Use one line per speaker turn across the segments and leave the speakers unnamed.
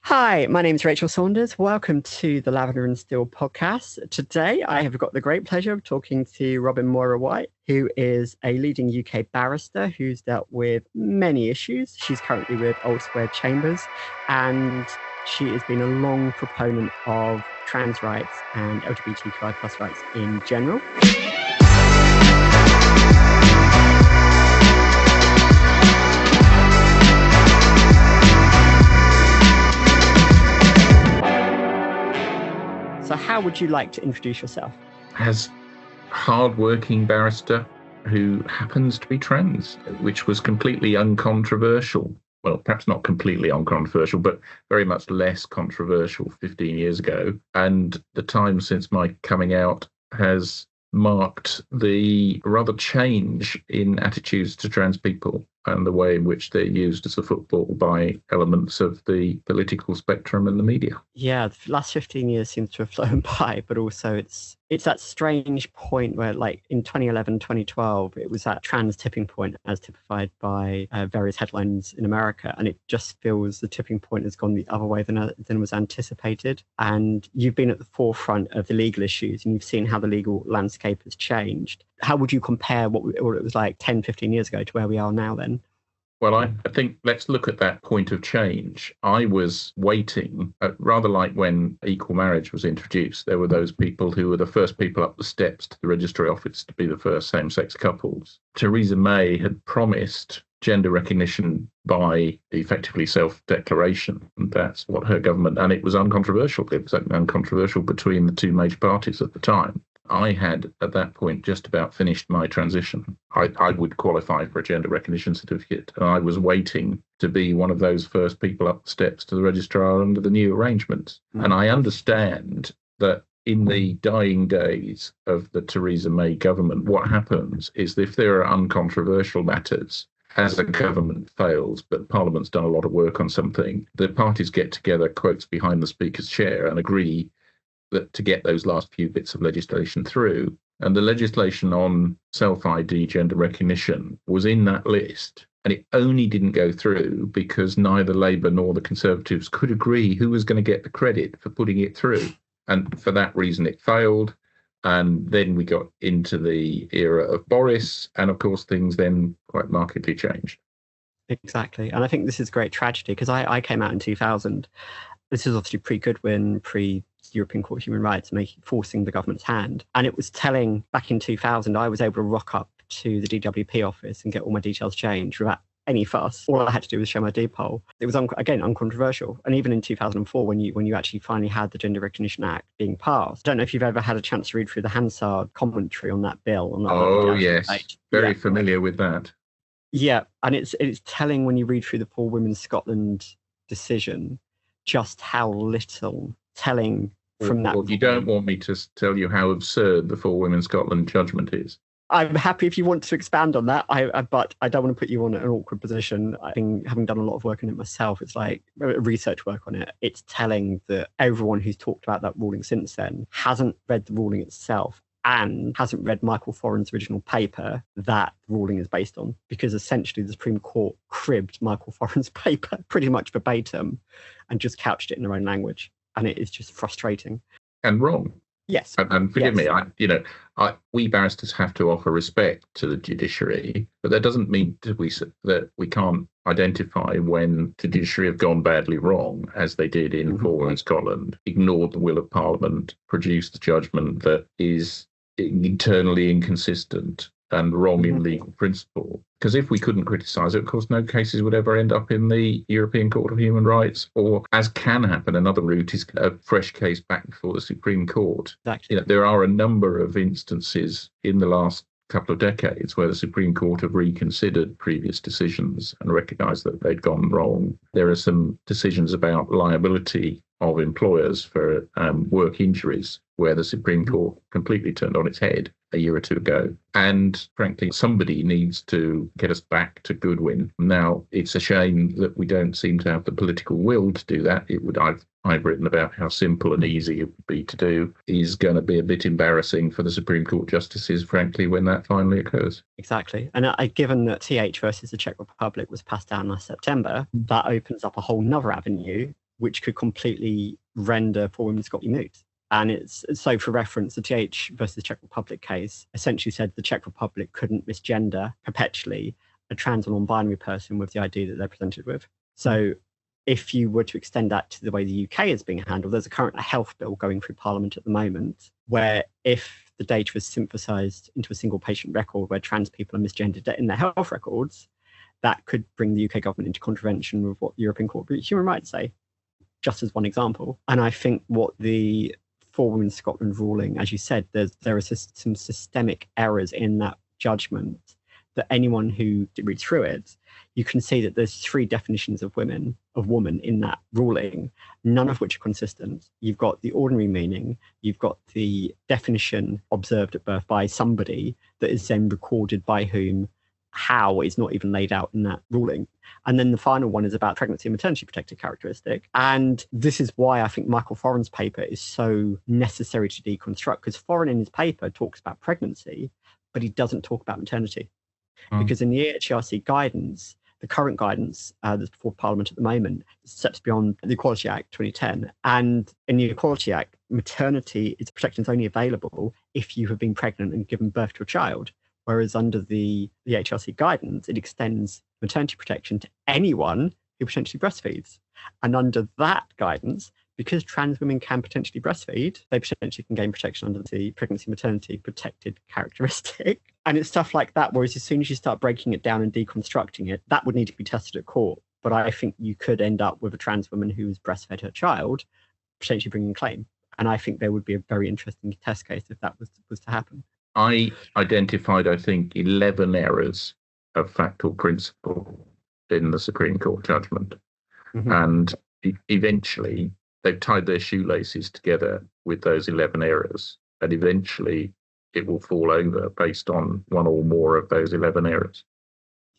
Hi, my name is Rachel Saunders. Welcome to the Lavender and Steel podcast. Today, I have got the great pleasure of talking to Robin Moira White, who is a leading UK barrister who's dealt with many issues. She's currently with Old Square Chambers, and she has been a long proponent of trans rights and LGBTQI plus rights in general. So how would you like to introduce yourself?
As hard-working barrister who happens to be trans, which was completely uncontroversial. Well, perhaps not completely uncontroversial, but very much less controversial 15 years ago. And the time since my coming out has marked the rather change in attitudes to trans people and the way in which they're used as a football by elements of the political spectrum and the media.
Yeah, the last 15 years seems to have flown by, but also it's that strange point where, like, in 2011, 2012, it was that trans tipping point as typified by various headlines in America. And it just feels the tipping point has gone the other way than was anticipated. And you've been at the forefront of the legal issues and you've seen how the legal landscape has changed. How would you compare what it was like 10, 15 years ago to where we are now then?
Well, I think let's look at that point of change. I was waiting, rather like when equal marriage was introduced. There were those people who were the first people up the steps to the registry office to be the first same-sex couples. Theresa May had promised gender recognition by effectively self-declaration. And that's what her government, and it was uncontroversial. It was uncontroversial between the two major parties at the time. I had, at that point, just about finished my transition. I would qualify for a gender recognition certificate, and I was waiting to be one of those first people up the steps to the registrar under the new arrangements. And I understand that in the dying days of the Theresa May government, what happens is if there are uncontroversial matters, as a government fails, but Parliament's done a lot of work on something, the parties get together, quotes behind the Speaker's chair, and agree that to get those last few bits of legislation through. And the legislation on self-ID gender recognition was in that list. And it only didn't go through because neither Labour nor the Conservatives could agree who was going to get the credit for putting it through. And for that reason, it failed. And then we got into the era of Boris. And of course, things then quite markedly changed.
Exactly. And I think this is great tragedy because I came out in 2000. This is obviously pre-Goodwin, pre-European Court of Human Rights, forcing the government's hand. And it was telling, back in 2000, I was able to rock up to the DWP office and get all my details changed without any fuss. All I had to do was show my D-poll. It was, again, uncontroversial. And even in 2004, when you actually finally had the Gender Recognition Act being passed, I don't know if you've ever had a chance to read through the Hansard commentary on that bill.
Oh, yes. Very familiar with that.
Yeah. And it's telling when you read through the Four Women Scotland decision, just how little telling from that.
Well, you don't want me to tell you how absurd the Four Women Scotland judgment is.
I'm happy if you want to expand on that, but I don't want to put you on an awkward position. I think, having done a lot of work on it myself, it's like research work on it. It's telling that everyone who's talked about that ruling since then hasn't read the ruling itself and hasn't read Michael Foran's original paper that the ruling is based on, because essentially the Supreme Court cribbed Michael Foran's paper pretty much verbatim and just couched it in their own language. And it is just frustrating.
And wrong.
Yes.
And forgive me, we barristers have to offer respect to the judiciary, but that doesn't mean that we can't identify when the judiciary have gone badly wrong, as they did in Four in Scotland, ignored the will of Parliament, produced a judgment that is internally inconsistent and wrong in legal principle. Because if we couldn't criticise it, of course, no cases would ever end up in the European Court of Human Rights, or, as can happen, another route is a fresh case back before the Supreme Court.
Exactly.
There are a number of instances in the last couple of decades where the Supreme Court have reconsidered previous decisions and recognised that they'd gone wrong. There are some decisions about liability of employers for work injuries where the Supreme Court completely turned on its head a year or two ago. And frankly, somebody needs to get us back to Goodwin. Now, it's a shame that we don't seem to have the political will to do that. I've written about how simple and easy it would be to do. Is going to be a bit embarrassing for the Supreme Court justices, frankly, when that finally occurs.
Exactly. And given that TH versus the Czech Republic was passed down last September, that opens up a whole nother avenue which could completely render for women's Scotland moot. And it's so, for reference, the TH versus Czech Republic case essentially said the Czech Republic couldn't misgender perpetually a trans or non-binary person with the ID that they're presented with. So if you were to extend that to the way the UK is being handled, there's a current health bill going through Parliament at the moment, where if the data is synthesised into a single patient record where trans people are misgendered in their health records, that could bring the UK government into contravention with what the European Court of Human Rights say, just as one example. And I think what the For Women Scotland ruling, as you said, there are some systemic errors in that judgment that anyone who reads through it, you can see that there's 3 definitions of woman in that ruling, none of which are consistent. You've got the ordinary meaning, you've got the definition observed at birth by somebody that is then recorded by whom, how is not even laid out in that ruling. And then the final one is about pregnancy and maternity protected characteristic. And this is why I think Michael Foran's paper is so necessary to deconstruct, because Foran in his paper talks about pregnancy, but he doesn't talk about maternity. Because in the EHRC guidance, the current guidance that's before Parliament at the moment, steps beyond the Equality Act 2010. And in the Equality Act, maternity protection is only available if you have been pregnant and given birth to a child. Whereas under the HRC guidance, it extends maternity protection to anyone who potentially breastfeeds. And under that guidance, because trans women can potentially breastfeed, they potentially can gain protection under the pregnancy maternity protected characteristic. And it's stuff like that, whereas as soon as you start breaking it down and deconstructing it, that would need to be tested at court. But I think you could end up with a trans woman who has breastfed her child potentially bringing a claim. And I think there would be a very interesting test case if that was to happen.
I identified, I think, 11 errors of factual principle in the Supreme Court judgment. And eventually, they've tied their shoelaces together with those 11 errors. And eventually, it will fall over based on one or more of those 11 errors.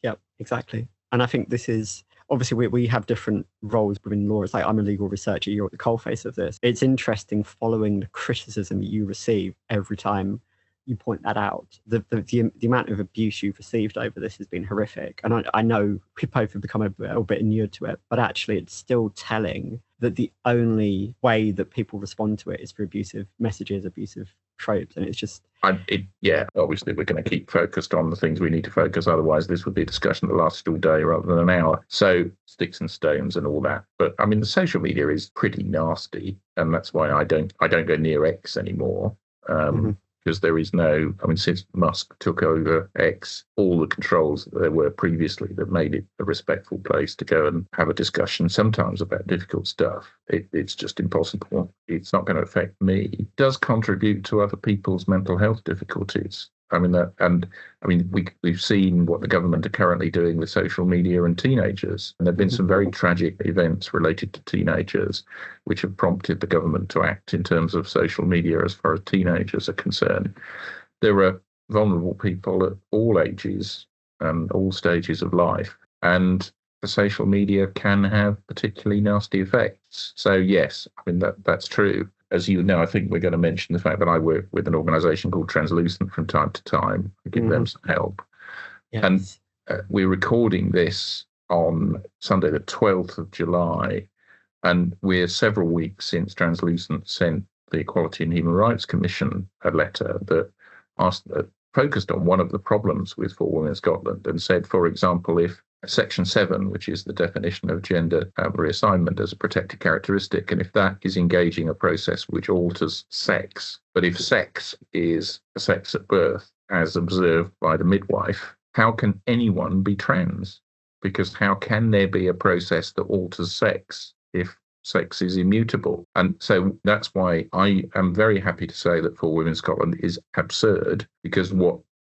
Yeah, exactly. And I think this is, obviously, we have different roles within law. It's like I'm a legal researcher, you're at the coalface of this. It's interesting following the criticism you receive every time you point that out. The amount of abuse you've received over this has been horrific. And I know we both have become a little bit inured to it, but actually it's still telling that the only way that people respond to it is through abusive messages, abusive tropes. And it's just... obviously we're going to keep focused on the things we need to focus. Otherwise, this would be a discussion that lasted all day rather than an hour. So sticks and stones and all that. But I mean, the social media is pretty nasty. And that's why I don't go near X anymore. Because there is no, I mean, since Musk took over X, all the controls that there were previously that made it a respectful place to go and have a discussion, sometimes about difficult stuff, it's just impossible. It's not going to affect me. It does contribute to other people's mental health difficulties. I mean, we've seen what the government are currently doing with social media and teenagers. And there have been some very tragic events related to teenagers, which have prompted the government to act in terms of social media as far as teenagers are concerned. There are vulnerable people at all ages and all stages of life. And the social media can have particularly nasty effects. So, yes, I mean, that's true. As you know, I think we're going to mention the fact that I work with an organisation called Translucent from time to time to give them some help. Yes. And we're recording this on Sunday, the 12th of July, and we're several weeks since Translucent sent the Equality and Human Rights Commission a letter that focused on one of the problems with For Women Scotland and said, for example, if Section 7, which is the definition of gender reassignment as a protected characteristic, and if that is engaging a process which alters sex, but if sex is a sex at birth as observed by the midwife, how can anyone be trans? Because how can there be a process that alters sex if sex is immutable? And so that's why I am very happy to say that For Women Scotland is absurd, because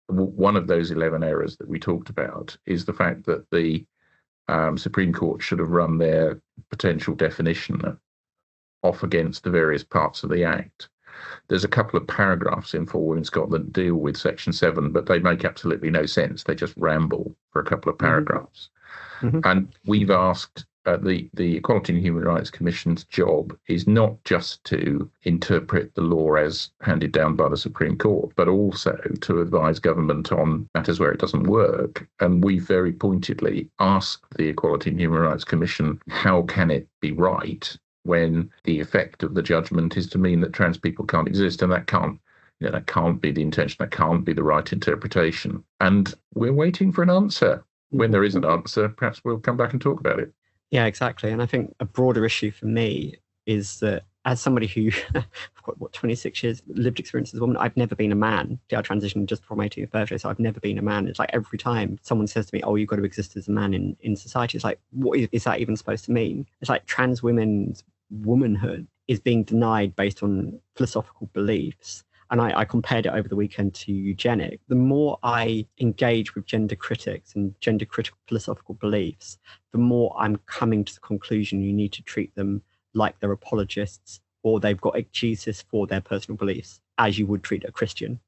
one of those 11 errors that we talked about is the fact that the Supreme Court should have run their potential definition off against the various parts of the Act. There's a couple of paragraphs in For Women Scotland that deal with Section 7, but they make absolutely no sense. They just ramble for a couple of paragraphs. And we've asked the Equality and Human Rights Commission's job is not just to interpret the law as handed down by the Supreme Court, but also to advise government on matters where it doesn't work. And we very pointedly asked the Equality and Human Rights Commission, how can it be right
when the effect of the judgment is to mean that trans people can't exist, and that can't be the intention, that can't be the right interpretation. And we're waiting for an answer. When there is an answer, perhaps we'll come back and talk about it.
Yeah, exactly. And I think a broader issue for me is that as somebody who, I've got 26 years lived experience as a woman, I've never been a man. I transitioned just before my 18th birthday, so I've never been a man. It's like every time someone says to me, oh, you've got to exist as a man in society, it's like, what is that even supposed to mean? It's like trans women's womanhood is being denied based on philosophical beliefs. And I compared it over the weekend to eugenics. The more I engage with gender critics and gender critical philosophical beliefs, the more I'm coming to the conclusion you need to treat them like they're apologists or they've got exegesis for their personal beliefs, as you would treat a Christian.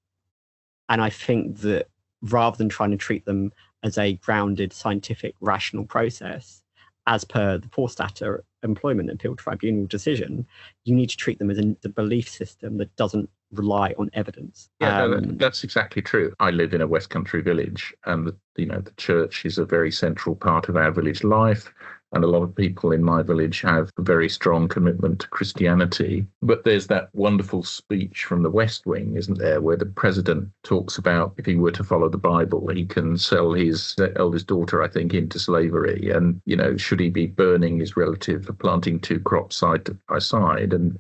And I think that rather than trying to treat them as a grounded, scientific, rational process, as per the Forstater Employment Appeal Tribunal decision, you need to treat them as a belief system that doesn't rely on evidence.
Yeah, that's exactly true. I live in a West Country village, and the church is a very central part of our village life. And a lot of people in my village have a very strong commitment to Christianity. But there's that wonderful speech from the West Wing, isn't there, where the president talks about if he were to follow the Bible, he can sell his eldest daughter, I think, into slavery. And, should he be burning his relative for planting two crops side by side? And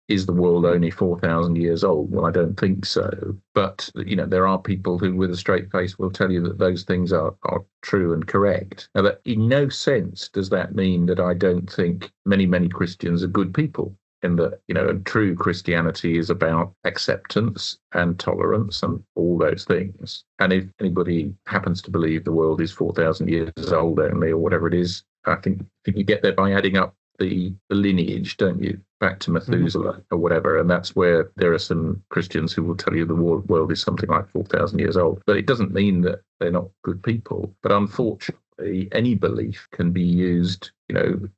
is the world only 4,000 years old? Well, I don't think so. But, there are people who, with a straight face, will tell you that those things are true and correct. Now, that in no sense does that mean that I don't think many, many Christians are good people. And that, and true Christianity is about acceptance and tolerance and all those things. And if anybody happens to believe the world is 4,000 years old only, or whatever it is, I think you get there by adding up the lineage, don't you, back to Methuselah or whatever. And that's where there are some Christians who will tell you the world is something like 4,000 years old. But it doesn't mean that they're not good people. But unfortunately, any belief can be used.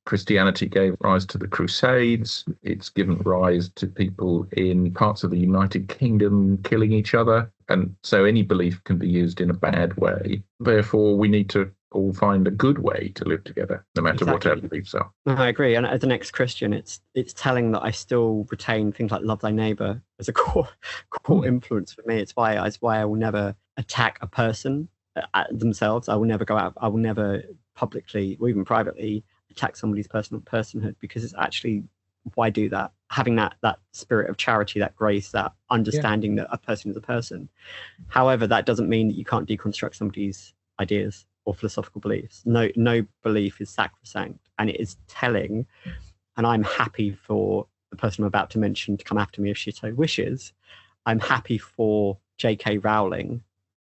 Christianity gave rise to the Crusades. It's given rise to people in parts of the United Kingdom killing each other. And so any belief can be used in a bad way. Therefore, we need to all find a good way to live together, no matter what our beliefs are.
No, I agree. And as an ex-Christian, it's telling that I still retain things like love thy neighbour as a core influence for me. It's why I will never attack a person themselves. I will never go out. I will never publicly or even privately attack somebody's personal personhood, because it's actually, why do that? Having that spirit of charity, that grace, that understanding that a person is a person. However, that doesn't mean that you can't deconstruct somebody's ideas or philosophical beliefs. No belief is sacrosanct, and it is telling. And I'm happy for the person I'm about to mention to come after me if she so wishes. I'm happy for J.K. Rowling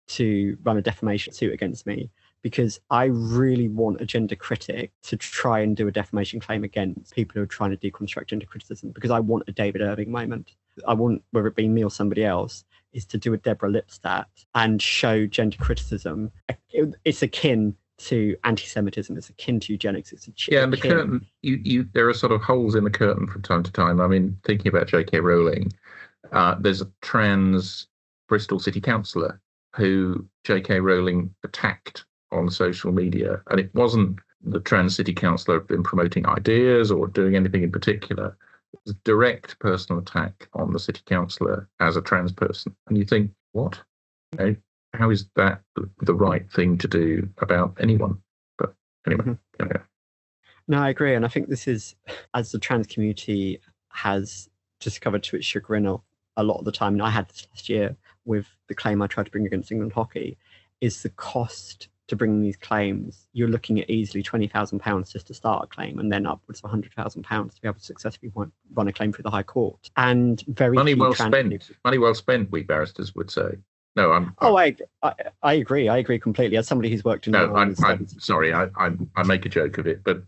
to run a defamation suit against me, because I really want a gender critic to try and do a defamation claim against people who are trying to deconstruct gender criticism, because I want a David Irving moment. I want, whether it be me or somebody else, is to do a Deborah Lipstadt and show gender criticism. It's akin to anti-Semitism. It's akin to eugenics.
And the curtain, there are sort of holes in the curtain from time to time. I mean, thinking about J.K. Rowling, there's a trans Bristol city councillor who J.K. Rowling attacked on social media. And it wasn't the trans city councillor been promoting ideas or doing anything in particular. It was a direct personal attack on the city councillor as a trans person. And you think, what? How is that the right thing to do about anyone? But anyway. Yeah.
No, I agree. And I think this is, as the trans community has discovered to its chagrin a lot of the time, and I had this last year with the claim I tried to bring against England Hockey, is the cost to bring these claims. You're looking at easily £20,000 just to start a claim, and then upwards of £100,000 to be able to successfully run a claim through the High Court. And very
money well spent. Money well spent, we barristers would say. No,
I agree. I agree completely. As somebody who's worked in...
No, I'm sorry. I make a joke of it, but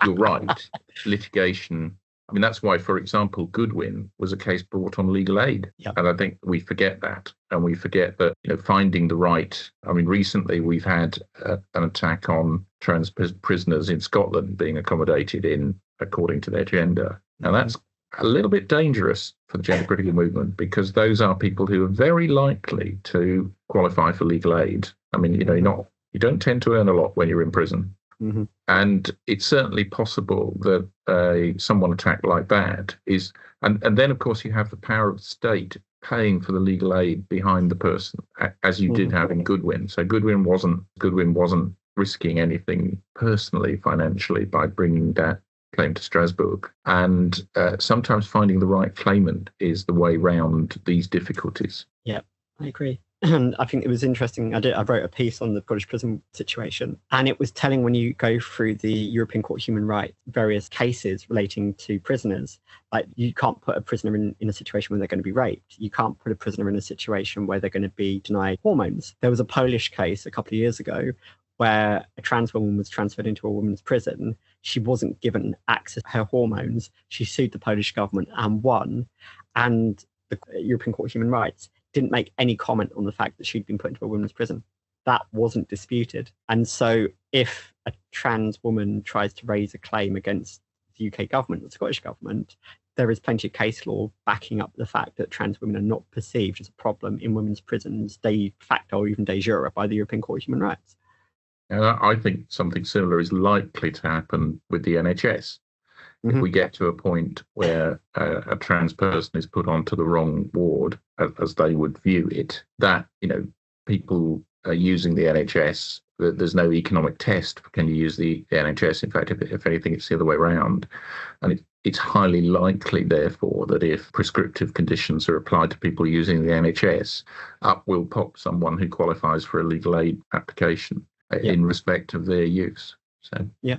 you're right. Litigation. I mean, that's why, for example, Goodwin was a case brought on legal aid.
Yep.
And I think we forget that. And we forget that, finding the right... I mean, recently we've had an attack on trans prisoners in Scotland being accommodated in according to their gender. Now, that's a little bit dangerous for the gender critical movement, because those are people who are very likely to qualify for legal aid. I mean, you don't tend to earn a lot when you're in prison.
Hmm.
And it's certainly possible that someone attacked like that is, and then of course you have the power of the state paying for the legal aid behind the person, as you did have in Goodwin. So Goodwin wasn't risking anything personally, financially, by bringing that claim to Strasbourg. And sometimes finding the right claimant is the way round these difficulties.
Yeah, I agree. And I think it was interesting. I wrote a piece on the Scottish prison situation, and it was telling when you go through the European Court of Human Rights, various cases relating to prisoners. Like, you can't put a prisoner in a situation where they're going to be raped. You can't put a prisoner in a situation where they're going to be denied hormones. There was a Polish case a couple of years ago where a trans woman was transferred into a women's prison. She wasn't given access to her hormones. She sued the Polish government and won. And the European Court of Human Rights didn't make any comment on the fact that she'd been put into a women's prison. That wasn't disputed. And so if a trans woman tries to raise a claim against the UK government, the Scottish government, there is plenty of case law backing up the fact that trans women are not perceived as a problem in women's prisons de facto or even de jure by the European Court of Human Rights.
And I think something similar is likely to happen with the NHS. If we get to a point where a trans person is put onto the wrong ward, as they would view it, that, people are using the NHS, there's no economic test. Can you use the NHS? In fact, if anything, it's the other way around. And it's highly likely, therefore, that if prescriptive conditions are applied to people using the NHS, up will pop someone who qualifies for a legal aid application in respect of their use. So
yeah.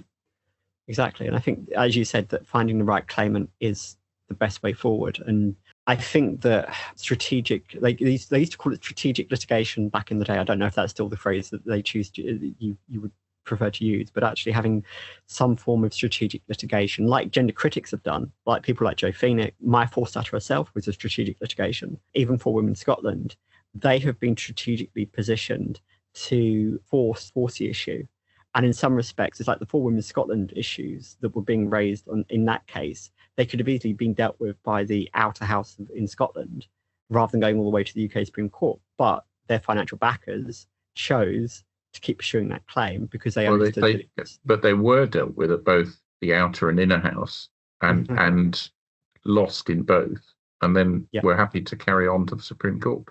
Exactly. And I think, as you said, that finding the right claimant is the best way forward. And I think that strategic, like they used to call it strategic litigation back in the day. I don't know if that's still the phrase that they choose to, you would prefer to use, but actually having some form of strategic litigation, like gender critics have done, like people like Joe Phoenix. My Forstater herself was a strategic litigation. Even for Women Scotland, they have been strategically positioned to force the issue. And in some respects, it's like the 4 Women Scotland issues that were being raised in that case. They could have easily been dealt with by the outer house in Scotland rather than going all the way to the UK Supreme Court. But their financial backers chose to keep pursuing that claim because they understood
but they were dealt with at both the outer and inner house and lost in both. And then were happy to carry on to the Supreme Court.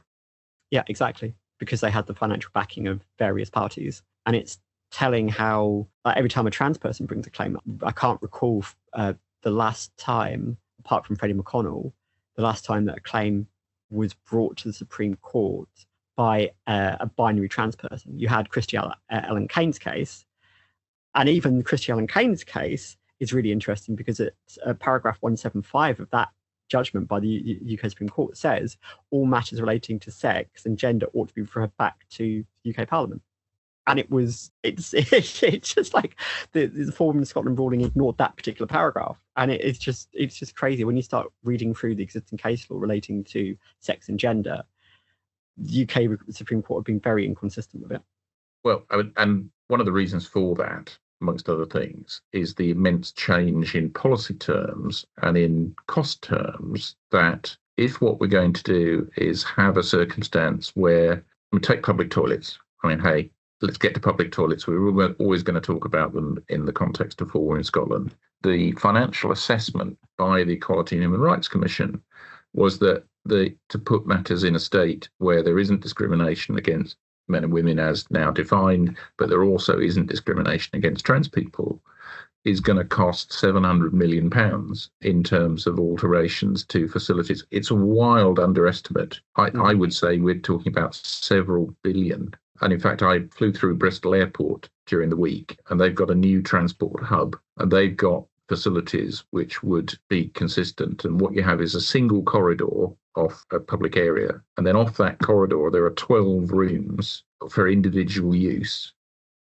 Yeah, exactly. Because they had the financial backing of various parties. And it's telling how every time a trans person brings a claim, I can't recall the last time, apart from Freddie McConnell, the last time that a claim was brought to the Supreme Court by a binary trans person. You had Christy Ellen Cain's case, and even Christy Ellen Cain's case is really interesting because it's paragraph 175 of that judgment by the UK Supreme Court says all matters relating to sex and gender ought to be referred back to the UK Parliament. And it's just like the 4 Women Scotland ruling ignored that particular paragraph. And it's just crazy when you start reading through the existing case law relating to sex and gender. The UK Supreme Court have been very inconsistent with it.
Well, and one of the reasons for that, amongst other things, is the immense change in policy terms and in cost terms, that if what we're going to do is have a circumstance where we take public toilets, hey, let's get to public toilets. We were always going to talk about them in the context of 4 in Scotland. The financial assessment by the Equality and Human Rights Commission was that to put matters in a state where there isn't discrimination against men and women as now defined, but there also isn't discrimination against trans people, is going to cost £700 million in terms of alterations to facilities. It's a wild underestimate. I would say we're talking about several billion. And in fact, I flew through Bristol Airport during the week, and they've got a new transport hub, and they've got facilities which would be consistent. And what you have is a single corridor off a public area. And then off that corridor, there are 12 rooms for individual use.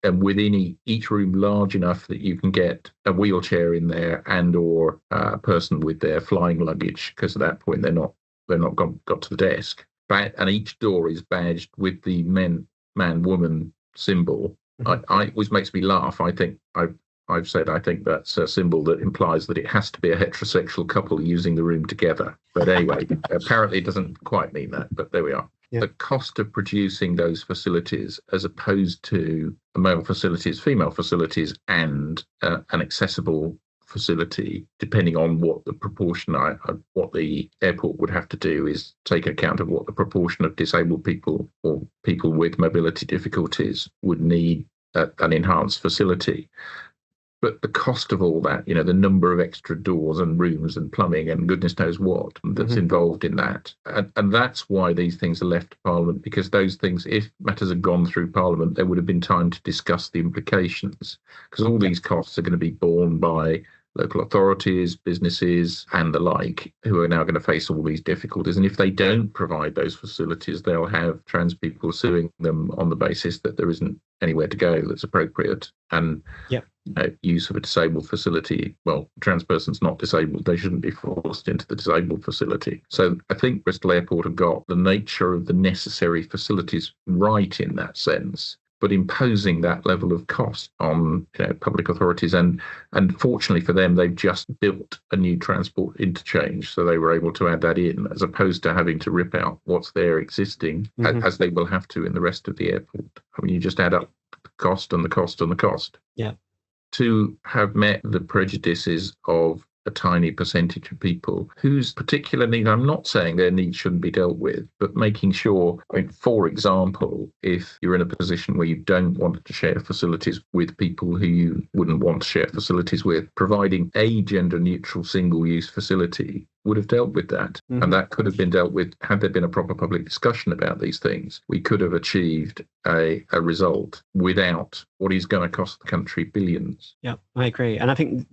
And within each room large enough that you can get a wheelchair in there and or a person with their flying luggage, because at that point they're not got to the desk. And each door is badged with the man-woman symbol. Which makes me laugh. I've said I think that's a symbol that implies that it has to be a heterosexual couple using the room together. But anyway, apparently it doesn't quite mean that, but there we are. the cost of producing those facilities as opposed to male facilities, female facilities, and an accessible facility, depending on what the proportion, what the airport would have to do is take account of what the proportion of disabled people or people with mobility difficulties would need an enhanced facility. But the cost of all that, the number of extra doors and rooms and plumbing and goodness knows what that's involved in that. And that's why these things are left to Parliament, because those things, if matters had gone through Parliament, there would have been time to discuss the implications, because all these costs are going to be borne by local authorities, businesses, and the like, who are now going to face all these difficulties. And if they don't provide those facilities, they'll have trans people suing them on the basis that there isn't anywhere to go that's appropriate. And use of a disabled facility, well, trans person's not disabled, they shouldn't be forced into the disabled facility. So I think Bristol Airport have got the nature of the necessary facilities right in that sense, but imposing that level of cost on public authorities. And fortunately for them, they've just built a new transport interchange, so they were able to add that in, as opposed to having to rip out what's there existing, as they will have to in the rest of the airport. I mean, you just add up the cost and the cost and the cost.
Yeah. To
have met the prejudices of a tiny percentage of people whose particular need, I'm not saying their needs shouldn't be dealt with, but making sure, for example, if you're in a position where you don't want to share facilities with people who you wouldn't want to share facilities with, providing a gender-neutral single-use facility would have dealt with that. And that could have been dealt with had there been a proper public discussion about these things. We could have achieved a result without what is going to cost the country billions.
Yeah, I agree. And I think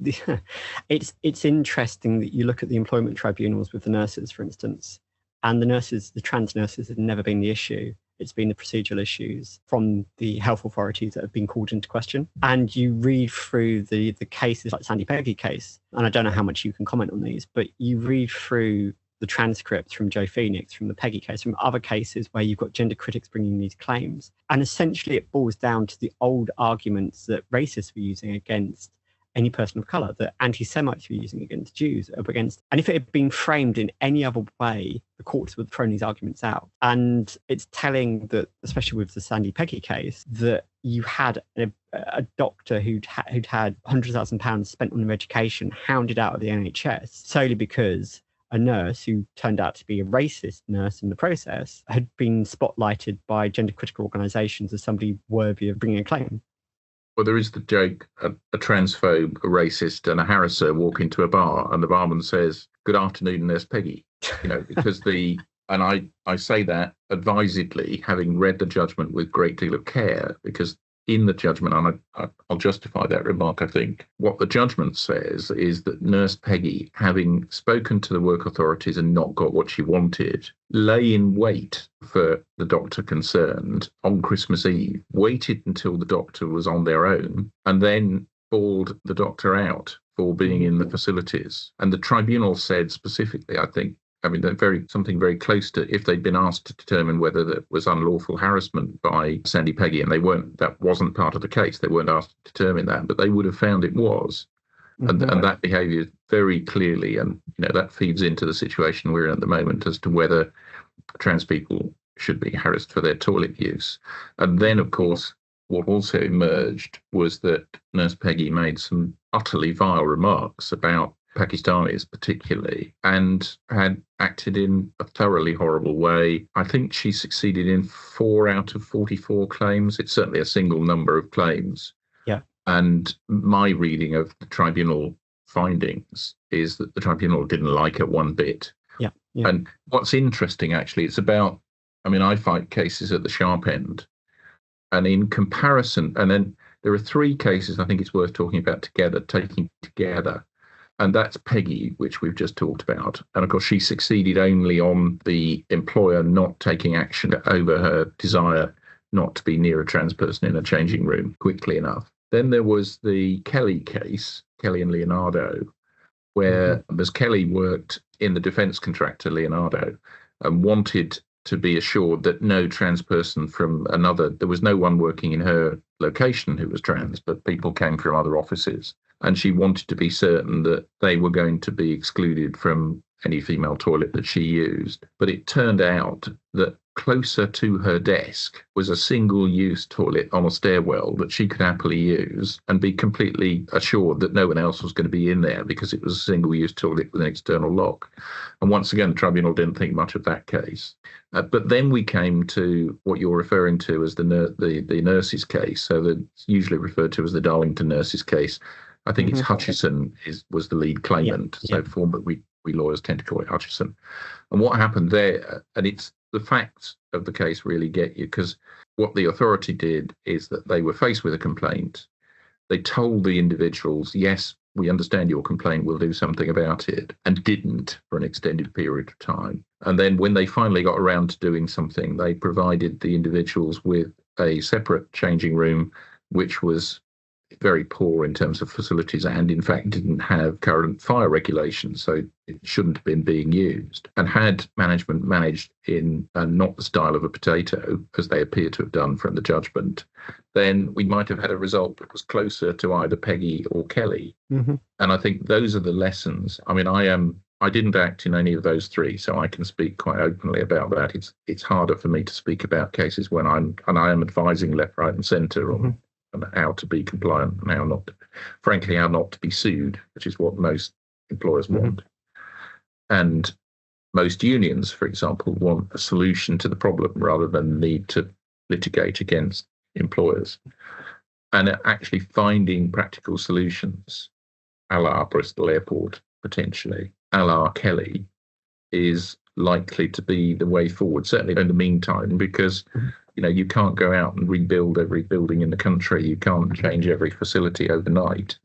it's interesting that you look at the employment tribunals with the nurses, for instance, and the trans nurses have never been the issue. It's been the procedural issues from the health authorities that have been called into question. And you read through the cases like Sandy Peggy case, and I don't know how much you can comment on these, but you read through the transcripts from Joe Phoenix, from the Peggy case, from other cases where you've got gender critics bringing these claims. And essentially it boils down to the old arguments that racists were using against any person of colour, that anti-Semites were using against Jews, and if it had been framed in any other way, the courts would have thrown these arguments out. And it's telling that, especially with the Sandy Peggy case, that you had a doctor who'd had £100,000 spent on their education hounded out of the NHS solely because a nurse who turned out to be a racist nurse in the process had been spotlighted by gender critical organisations as somebody worthy of bringing a claim.
Well, there is the joke, a transphobe, a racist, and a harasser walk into a bar, and the barman says, "Good afternoon, Nurse Peggy." Because and I say that advisedly, having read the judgment with a great deal of care, because in the judgment, and I'll justify that remark, I think, what the judgment says is that Nurse Peggy, having spoken to the work authorities and not got what she wanted, lay in wait for the doctor concerned on Christmas Eve, waited until the doctor was on their own, and then bawled the doctor out for being in the facilities. And the tribunal said specifically, I think, something very close to, if they'd been asked to determine whether that was unlawful harassment by Sandy Peggy, and that wasn't part of the case, they weren't asked to determine that, but they would have found it was. And that behaviour very clearly, and that feeds into the situation we're in at the moment as to whether trans people should be harassed for their toilet use. And then, of course, what also emerged was that Nurse Peggy made some utterly vile remarks about Pakistanis particularly, and had acted in a thoroughly horrible way. I think she succeeded in 4 out of 44 claims. It's certainly a single number of claims.
Yeah.
And my reading of the tribunal findings is that the tribunal didn't like it one bit.
Yeah.
And what's interesting, actually, it's about, I fight cases at the sharp end. And in comparison, and then there are 3 cases I think it's worth talking about taking together. And that's Peggy, which we've just talked about. And of course, she succeeded only on the employer not taking action over her desire not to be near a trans person in a changing room quickly enough. Then there was the Kelly case, Kelly and Leonardo, where Ms. Kelly worked in the defence contractor Leonardo and wanted to be assured that no trans person from there was no one working in her location who was trans, but people came from other offices. And she wanted to be certain that they were going to be excluded from any female toilet that she used. But it turned out that closer to her desk was a single-use toilet on a stairwell that she could happily use and be completely assured that no one else was going to be in there because it was a single-use toilet with an external lock. And once again, the tribunal didn't think much of that case. But then we came to what you're referring to as the nurses case. So that's usually referred to as the Darlington nurses case. I think it's Hutchison was the lead claimant. So we lawyers tend to call it Hutchison. And what happened there, and it's the facts of the case really get you, because what the authority did is that they were faced with a complaint. They told the individuals, yes, we understand your complaint, we'll do something about it, and didn't for an extended period of time. And then when they finally got around to doing something, they provided the individuals with a separate changing room, which was very poor in terms of facilities and in fact didn't have current fire regulations, so it shouldn't have been being used. And had management managed in not the style of a potato, as they appear to have done from the judgment, then we might have had a result that was closer to either Peggy or Kelly. And I think those are the lessons. I mean, I didn't act in any of those three, so I can speak quite openly about that. It's harder for me to speak about cases when I am advising left, right and centre on how to be compliant and how not to be sued, which is what most employers want. And most unions, for example, want a solution to the problem rather than the need to litigate against employers. And actually finding practical solutions, a la Bristol Airport, potentially, a la Kelly, is likely to be the way forward, certainly in the meantime, because you can't go out and rebuild every building in the country. You can't change every facility overnight.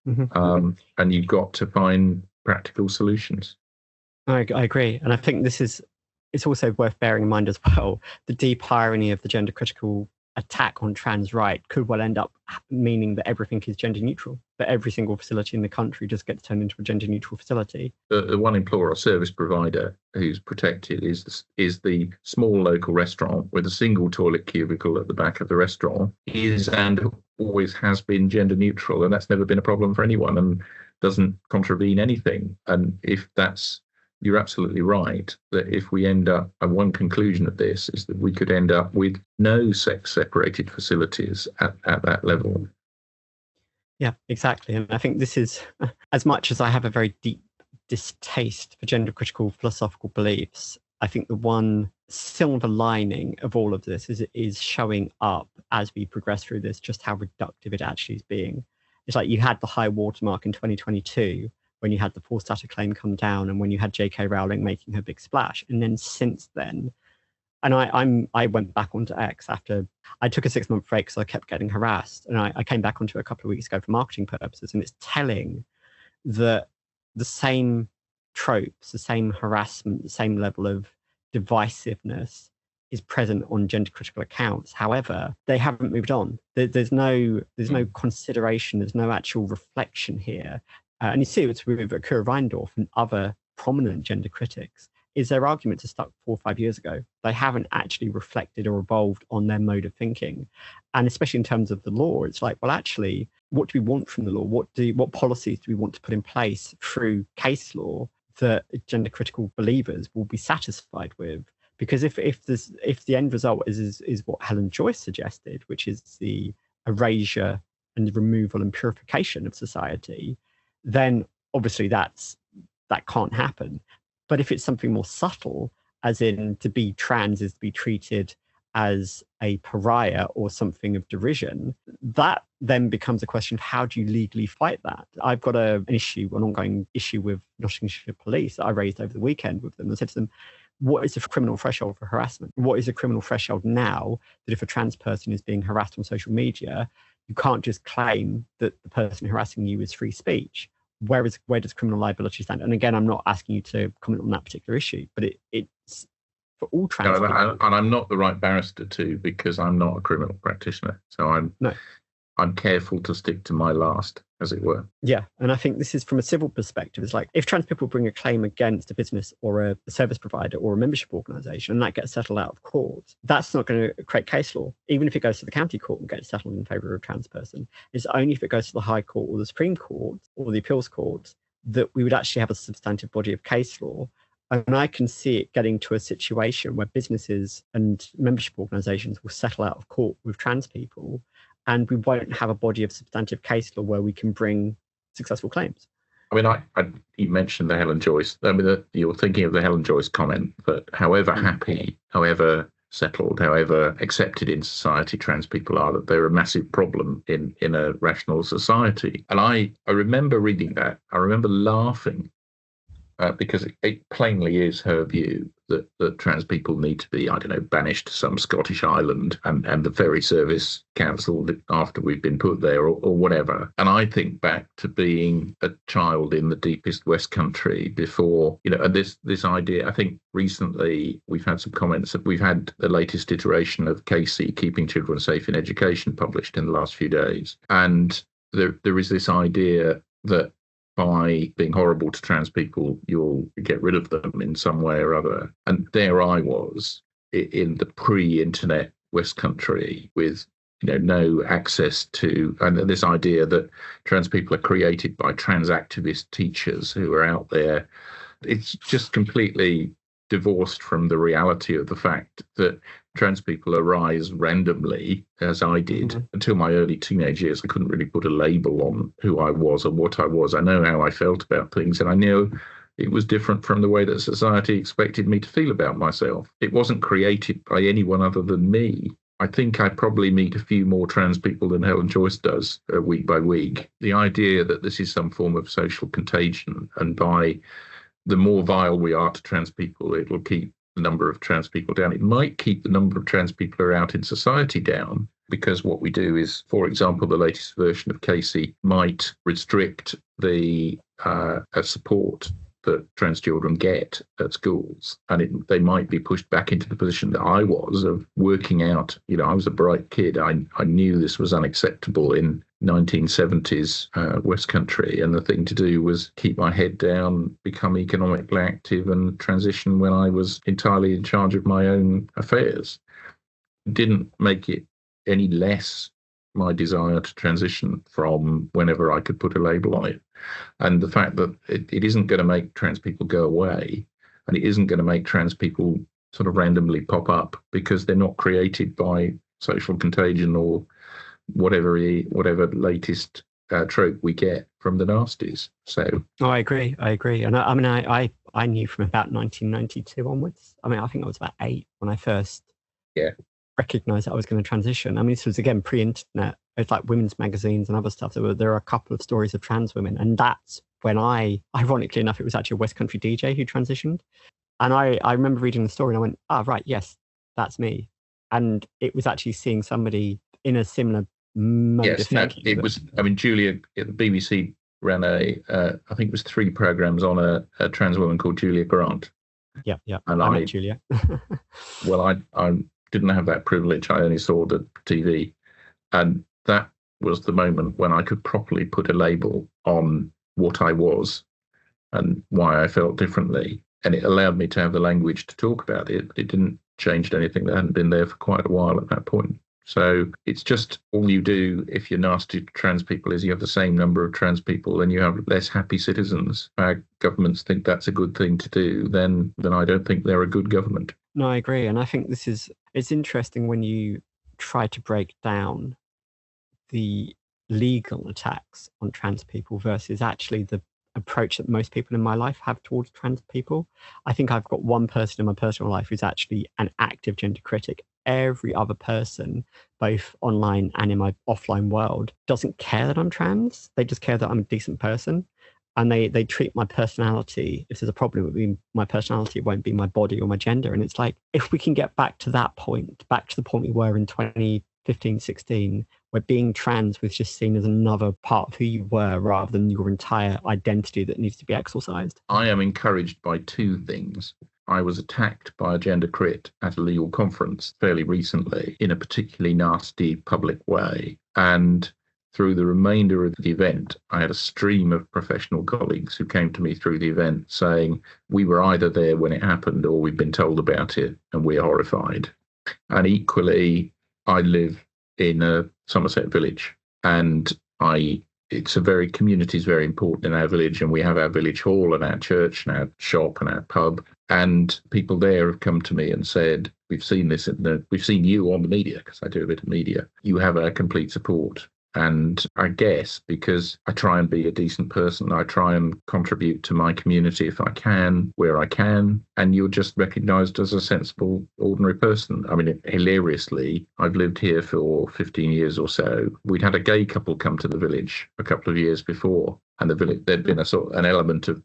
And you've got to find practical solutions.
I agree. And I think it's also worth bearing in mind as well, the deep irony of the gender critical attack on trans right could well end up meaning that everything is gender neutral, that every single facility in the country just gets turned into a gender neutral facility.
The one employer or service provider who's protected is the small local restaurant with a single toilet cubicle at the back of the restaurant, is and always has been gender neutral, and that's never been a problem for anyone and doesn't contravene anything. And if that's, you're absolutely right that if we end up, and one conclusion of this is that we could end up with no sex-separated facilities at that level.
Yeah, exactly. And I think this is, as much as I have a very deep distaste for gender-critical philosophical beliefs, I think the one silver lining of all of this is showing up as we progress through this, just how reductive it actually is being. It's like you had the high watermark in 2022, when you had the Paul Statter claim come down and when you had J.K. Rowling making her big splash. And then since then, and I went back onto X after I took a 6-month break, so I kept getting harassed. And I came back onto it a couple of weeks ago for marketing purposes. And it's telling that the same tropes, the same harassment, the same level of divisiveness is present on gender critical accounts. However, they haven't moved on. There's no consideration, there's no actual reflection here. And you see it's with Akira Reindorf and other prominent gender critics, is their arguments are stuck 4 or 5 years ago. They haven't actually reflected or evolved on their mode of thinking. And especially in terms of the law, it's like, well, actually, what do we want from the law? What policies do we want to put in place through case law that gender critical believers will be satisfied with? Because if the end result is what Helen Joyce suggested, which is the erasure and removal and purification of society, then obviously that can't happen. But if it's something more subtle, as in to be trans is to be treated as a pariah or something of derision, that then becomes a question of how do you legally fight that? I've got an ongoing issue with Nottinghamshire Police that I raised over the weekend with them. I said to them, what is the criminal threshold for harassment? What is the criminal threshold now that if a trans person is being harassed on social media, you can't just claim that the person harassing you is free speech? Where does criminal liability stand? And again, I'm not asking you to comment on that particular issue, but it's for all trans people.
And I'm not the right barrister because I'm not a criminal practitioner. So I'm careful to stick to my last, as it were.
Yeah, and I think this is from a civil perspective. It's like if trans people bring a claim against a business or a service provider or a membership organisation and that gets settled out of court, that's not going to create case law. Even if it goes to the county court and gets settled in favour of a trans person, it's only if it goes to the High Court or the Supreme Court or the Appeals Court that we would actually have a substantive body of case law And I can see it getting to a situation where businesses and membership organisations will settle out of court with trans people, and we won't have a body of substantive case law where we can bring successful claims.
I mean, you mentioned the Helen Joyce. I mean, you're thinking of the Helen Joyce comment that however happy, however settled, however accepted in society trans people are, that they're a massive problem in a rational society. And I remember reading that. I remember laughing because it plainly is her view that trans people need to be, I don't know, banished to some Scottish island and the ferry service cancelled after we've been put there or whatever. And I think back to being a child in the deepest West Country before, and this idea, I think recently we've had some comments that we've had the latest iteration of Casey, Keeping Children Safe in Education, published in the last few days. And there is this idea that by being horrible to trans people, you'll get rid of them in some way or other. And there I was in the pre-internet West Country with no access to, and this idea that trans people are created by trans activist teachers who are out there. It's just completely divorced from the reality of the fact that trans people arise randomly, as I did. Mm-hmm. Until my early teenage years. I couldn't really put a label on who I was or what I was. I know how I felt about things, and I knew it was different from the way that society expected me to feel about myself. It wasn't created by anyone other than me. I think I probably meet a few more trans people than Helen Joyce does week by week. The idea that this is some form of social contagion, and by the more vile we are to trans people, it will keep the number of trans people down. It might keep the number of trans people who are out in society down, because what we do is, for example, the latest version of Casey might restrict the support that trans children get at schools. And they might be pushed back into the position that I was of working out, I was a bright kid. I knew this was unacceptable in 1970s West Country, and the thing to do was keep my head down, become economically active, and transition when I was entirely in charge of my own affairs. Didn't make it any less my desire to transition from whenever I could put a label on it. And the fact that it isn't going to make trans people go away, and it isn't going to make trans people sort of randomly pop up, because they're not created by social contagion or whatever latest trope we get from the nasties. So
I agree. And I knew from about 1992 onwards. I think I was about 8 when I first recognized that I was going to transition. This was, again, pre-internet. It's like women's magazines and other stuff. There are a couple of stories of trans women, and that's when ironically enough, it was actually a West Country DJ who transitioned. And I remember reading the story and I went, right, yes, that's me. And it was actually seeing somebody in a similar mode of thinking.
It was, Julia, the BBC ran I think it was 3 programs on a trans woman called Julia Grant.
Yeah.
And
I met Julia.
Well, I didn't have that privilege. I only saw the TV. And that was the moment when I could properly put a label on what I was and why I felt differently. And it allowed me to have the language to talk about it. It didn't change anything that hadn't been there for quite a while at that point. So it's just, all you do if you're nasty to trans people is you have the same number of trans people and you have less happy citizens. If our governments think that's a good thing to do, then I don't think they're a good government.
No, I agree. And I think it's interesting when you try to break down the legal attacks on trans people versus actually the approach that most people in my life have towards trans people. I think I've got one person in my personal life who's actually an active gender critic. Every other person, both online and in my offline world, doesn't care that I'm trans. They just care that I'm a decent person. And they treat my personality, if there's a problem with my personality, it won't be my body or my gender. And it's like, if we can get back to that point, back to the point we were in 2015, 16, where being trans was just seen as another part of who you were rather than your entire identity that needs to be exorcised.
I am encouraged by 2 things. I was attacked by a gender crit at a legal conference fairly recently in a particularly nasty public way. And through the remainder of the event, I had a stream of professional colleagues who came to me through the event saying, we were either there when it happened or we've been told about it and we're horrified. And equally, I live in a Somerset village, and I community is very important in our village, and we have our village hall and our church and our shop and our pub. And people there have come to me and said, we've seen you on the media, because I do a bit of media. You have our complete support. And I guess because I try and be a decent person, I try and contribute to my community if I can, where I can, and you're just recognised as a sensible, ordinary person. I mean, hilariously, I've lived here for 15 years or so. We'd had a gay couple come to the village a couple of years before, and there'd been an element of,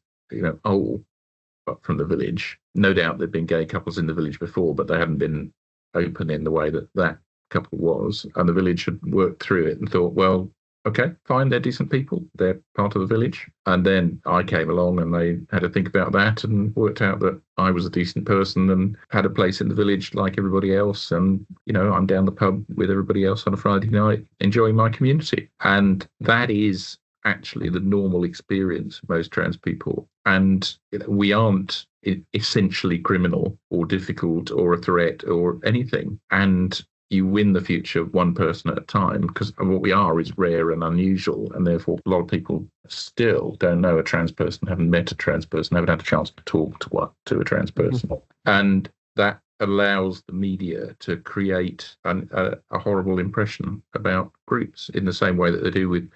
from the village. No doubt there'd been gay couples in the village before, but they hadn't been open in the way that couple was, and the village had worked through it and thought, well, okay, fine, they're decent people, they're part of the village. And then I came along and they had to think about that and worked out that I was a decent person and had a place in the village like everybody else. And, I'm down the pub with everybody else on a Friday night enjoying my community. And that is actually the normal experience of most trans people. And we aren't essentially criminal or difficult or a threat or anything. And you win the future one person at a time, because what we are is rare and unusual, and therefore a lot of people still don't know a trans person, haven't met a trans person, haven't had a chance to talk to a trans person. And that allows the media to create a horrible impression about groups in the same way that they do with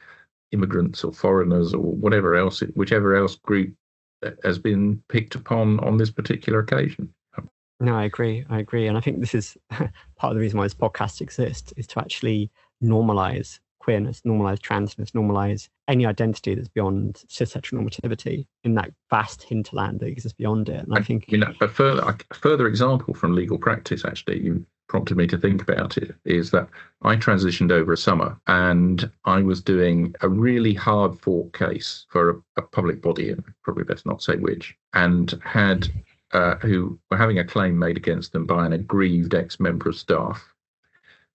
immigrants or foreigners or whatever else, whichever else group has been picked upon on this particular occasion.
No, I agree. And I think this is part of the reason why this podcast exists, is to actually normalise queerness, normalise transness, normalise any identity that's beyond cis-sexual normativity in that vast hinterland that exists beyond it. And I think...
a further example from legal practice, actually, you prompted me to think about it, is that I transitioned over a summer and I was doing a really hard-fought case for a public body, and probably best not say which, and had... who were having a claim made against them by an aggrieved ex-member of staff.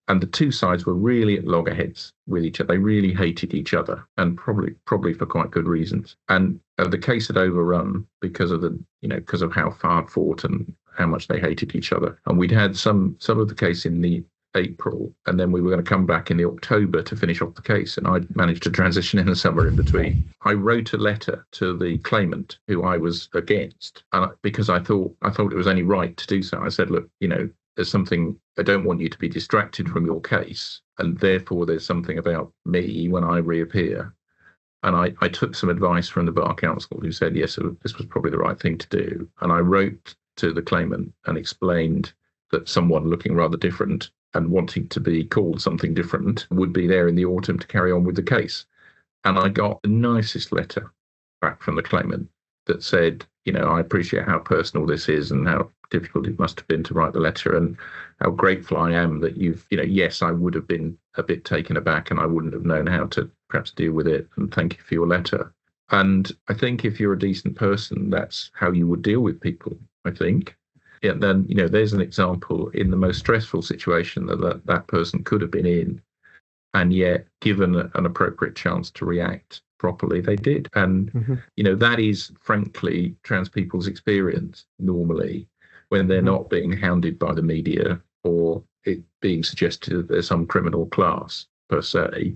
And the two sides were really at loggerheads with each other. They really hated each other, and probably for quite good reasons. And the case had overrun because of how hard fought and how much they hated each other. And we'd had some of the case in the April, and then we were going to come back in the October to finish off the case, and I managed to transition in the summer in between. I wrote a letter to the claimant who I was against, and because I thought it was only right to do so. I said, look, there's something, I don't want you to be distracted from your case, and therefore there's something about me when I reappear. And I took some advice from the Bar Council, who said, yes, this was probably the right thing to do. And I wrote to the claimant and explained that someone looking rather different and wanting to be called something different would be there in the autumn to carry on with the case. And I got the nicest letter back from the claimant that said, I appreciate how personal this is and how difficult it must have been to write the letter, and how grateful I am that you've, yes, I would have been a bit taken aback and I wouldn't have known how to perhaps deal with it, and thank you for your letter. And I think if you're a decent person, that's how you would deal with people, I think. Yeah, then, there's an example in the most stressful situation that person could have been in, and yet given an appropriate chance to react properly, they did. And, that is, frankly, trans people's experience normally when they're not being hounded by the media or it being suggested that there's some criminal class, per se,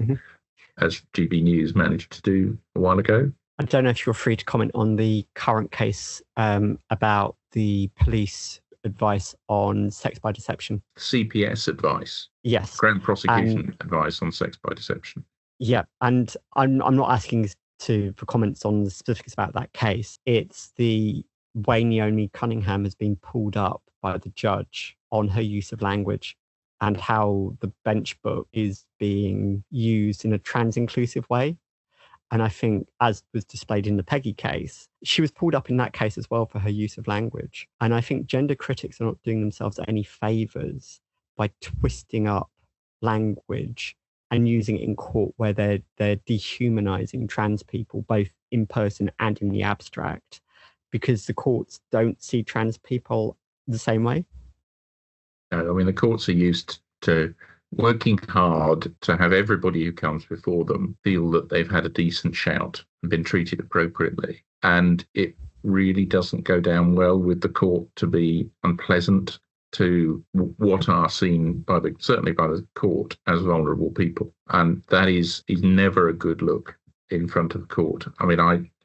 as GB News managed to do a while ago.
I don't know if you're free to comment on the current case about the police advice on sex by deception.
CPS advice.
Yes.
Grand prosecution advice on sex by deception.
Yeah, and I'm not asking for comments on the specifics about that case. It's the way Naomi Cunningham has been pulled up by the judge on her use of language and how the bench book is being used in a trans-inclusive way. And I think, as was displayed in the Peggy case, she was pulled up in that case as well for her use of language. And I think gender critics are not doing themselves any favours by twisting up language and using it in court where they're dehumanising trans people, both in person and in the abstract, because the courts don't see trans people the same way.
No, I mean, the courts are used to working hard to have everybody who comes before them feel that they've had a decent shout and been treated appropriately. And it really doesn't go down well with the court to be unpleasant to what are seen certainly by the court as vulnerable people. And that is never a good look in front of the court. I mean,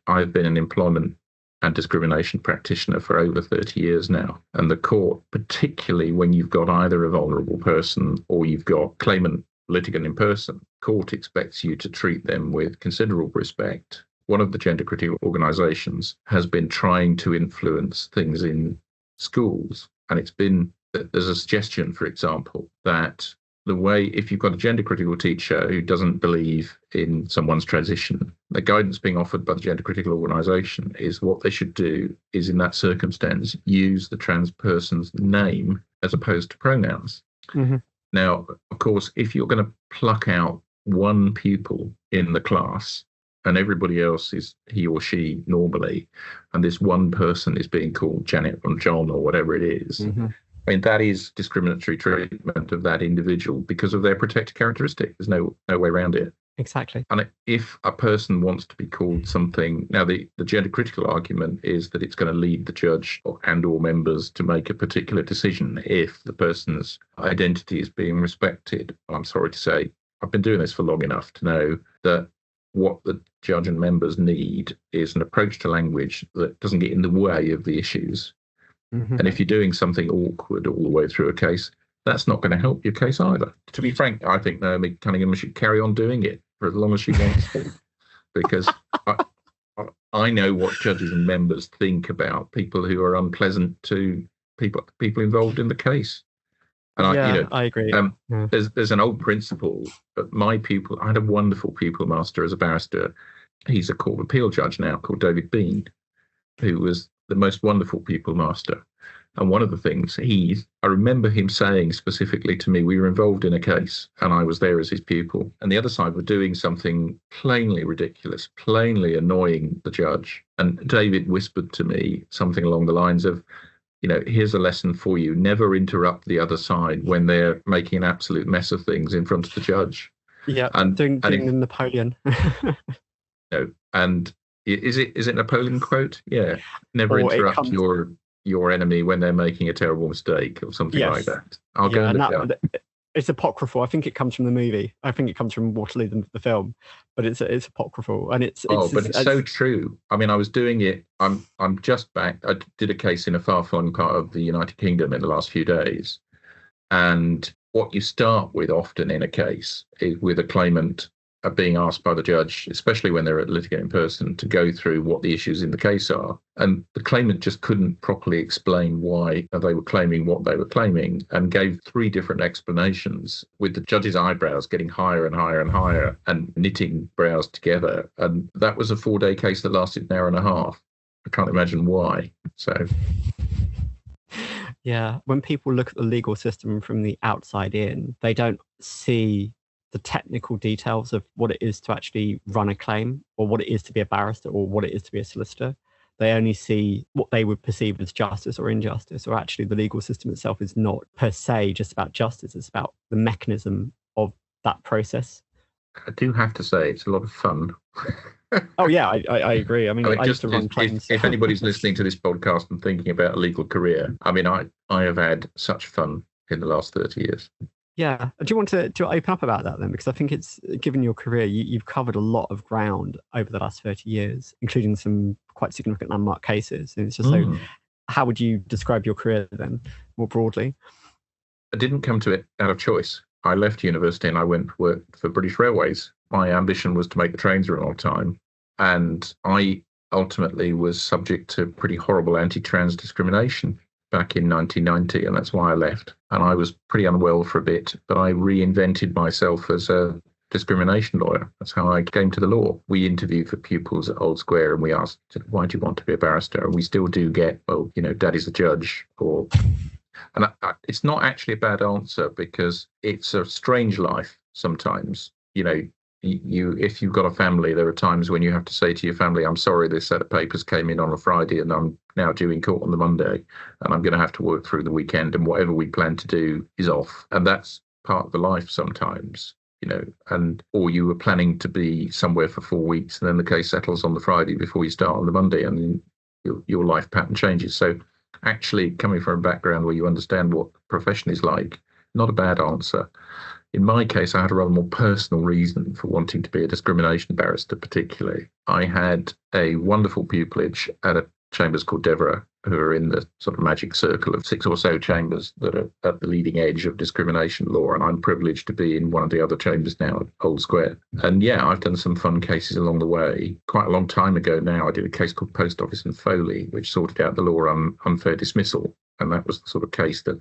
I've been an employment and discrimination practitioner for over 30 years now. And the court, particularly when you've got either a vulnerable person or you've got claimant litigant in person, court expects you to treat them with considerable respect. One of the gender critical organisations has been trying to influence things in schools. And it's been that there's a suggestion, for example, that the way, if you've got a gender critical teacher who doesn't believe in someone's transition, the guidance being offered by the gender critical organisation is what they should do is, in that circumstance, use the trans person's name as opposed to pronouns.
Mm-hmm.
Now, of course, if you're going to pluck out one pupil in the class and everybody else is he or she normally, and this one person is being called Janet or John or whatever it is,
Mm-hmm.
I mean, that is discriminatory treatment of that individual because of their protected characteristic. There's no way around it.
Exactly.
And if a person wants to be called something, now the gender critical argument is that it's going to lead the judge and/or members to make a particular decision if the person's identity is being respected. I'm sorry to say, I've been doing this for long enough to know that what the judge and members need is an approach to language that doesn't get in the way of the issues.
Mm-hmm.
And if you're doing something awkward all the way through a case, that's not going to help your case either. To be frank, I think Naomi Cunningham should carry on doing it for as long as she wants to, because I know what judges and members think about people who are unpleasant to people involved in the case. And
I agree.
There's an old principle, but my pupil, I had a wonderful pupil master as a barrister. He's a court of appeal judge now called David Bean, who was the most wonderful pupil master. And one of the things I remember him saying specifically to me, we were involved in a case and I was there as his pupil. And the other side were doing something plainly ridiculous, plainly annoying the judge. And David whispered to me something along the lines of, here's a lesson for you. Never interrupt the other side when they're making an absolute mess of things in front of the judge.
Yeah, doing the Napoleon.
And is it Napoleon quote? Yeah. Never interrupt your enemy when they're making a terrible mistake or something like that. I'll go and look it up.
It's apocryphal. I think it comes from the movie. I think it comes from Waterloo, the film, but it's apocryphal, and it's
so true. I mean, I was doing it. I'm just back. I did a case in a far-flung part of the United Kingdom in the last few days, and what you start with often in a case is with a claimant being asked by the judge, especially when they're at litigant in person, to go through what the issues in the case are. And the claimant just couldn't properly explain why they were claiming what they were claiming and gave 3 different explanations, with the judge's eyebrows getting higher and higher and higher and knitting brows together. And that was a 4-day case that lasted an hour and a half. I can't imagine why. So...
Yeah, when people look at the legal system from the outside in, they don't see the technical details of what it is to actually run a claim, or what it is to be a barrister, or what it is to be a solicitor. They only see what they would perceive as justice or injustice, or actually the legal system itself is not per se just about justice. It's about the mechanism of that process.
I do have to say it's a lot of fun.
Oh yeah, I agree. I mean, I used to run claims.
If anybody's listening to this podcast and thinking about a legal career, I mean, I have had such fun in the last 30 years.
Yeah. Do you want to open up about that then? Because I think it's, given your career, you've covered a lot of ground over the last 30 years, including some quite significant landmark cases. And it's just so, how would you describe your career then, more broadly?
I didn't come to it out of choice. I left university and I went to work for British Railways. My ambition was to make the trains run on time. And I ultimately was subject to pretty horrible anti-trans discrimination back in 1990, and that's why I left. And I was pretty unwell for a bit, but I reinvented myself as a discrimination lawyer. That's how I came to the law. We interviewed for pupils at Old Square and we asked, why do you want to be a barrister? And we still do get, daddy's a judge, or... And it's not actually a bad answer, because it's a strange life sometimes. If you've got a family, there are times when you have to say to your family, I'm sorry, this set of papers came in on a Friday and I'm now due in court on the Monday and I'm going to have to work through the weekend, and whatever we plan to do is off. And that's part of the life sometimes, or you were planning to be somewhere for 4 weeks and then the case settles on the Friday before you start on the Monday, and then your life pattern changes. So actually, coming from a background where you understand what profession is like, not a bad answer. In my case, I had a rather more personal reason for wanting to be a discrimination barrister, particularly. I had a wonderful pupillage at a chambers called Devereux, who are in the sort of magic circle of 6 or so chambers that are at the leading edge of discrimination law. And I'm privileged to be in one of the other chambers now at Old Square. And yeah, I've done some fun cases along the way. Quite a long time ago now, I did a case called Post Office and Foley, which sorted out the law on unfair dismissal. And that was the sort of case that